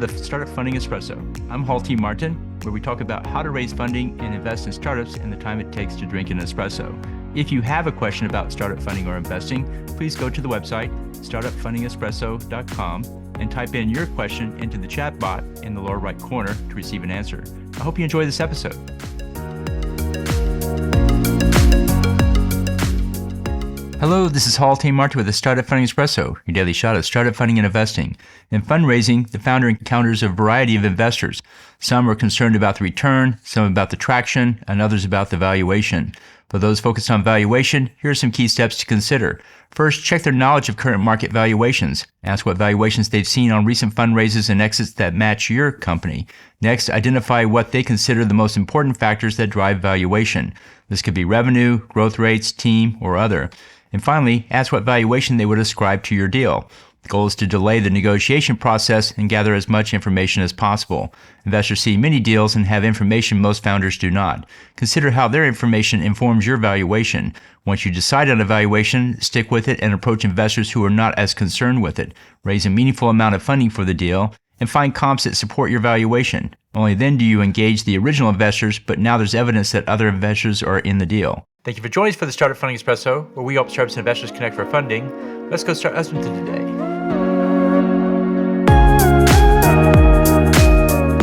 to the Startup Funding Espresso. I'm Hall T. Martin, where we talk about how to raise funding and invest in startups and the time it takes to drink an espresso. If you have a question about startup funding or investing, please go to the website, startupfundingespresso.com, and type in your question into the chat bot in the lower right corner to receive an answer. I hope you enjoy this episode. Hello, this is Hall T. Martin with the Startup Funding Espresso, your daily shot of startup funding and investing. In fundraising, the founder encounters a variety of investors. Some are concerned about the return, some about the traction, and others about the valuation. For those focused on valuation, here are some key steps to consider. First, check their knowledge of current market valuations. Ask what valuations they've seen on recent fundraisers and exits that match your company. Next, identify what they consider the most important factors that drive valuation. This could be revenue, growth rates, team, or other. And finally, ask what valuation they would ascribe to your deal. The goal is to delay the negotiation process and gather as much information as possible. Investors see many deals and have information most founders do not. Consider how their information informs your valuation. Once you decide on a valuation, stick with it and approach investors who are not as concerned with it. Raise a meaningful amount of funding for the deal and find comps that support your valuation. Only then do you engage the original investors, but now there's evidence that other investors are in the deal. Thank you for joining us for the Startup Funding Espresso, where we help startups and investors connect for funding. Let's go start listening to today.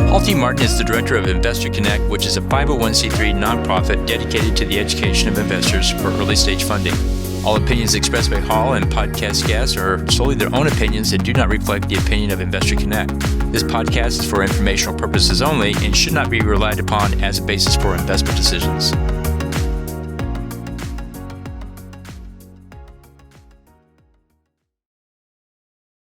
Hall T. Martin is the director of Investor Connect, which is a 501c3 nonprofit dedicated to the education of investors for early stage funding. All opinions expressed by Hall and podcast guests are solely their own opinions and do not reflect the opinion of Investor Connect. This podcast is for informational purposes only and should not be relied upon as a basis for investment decisions.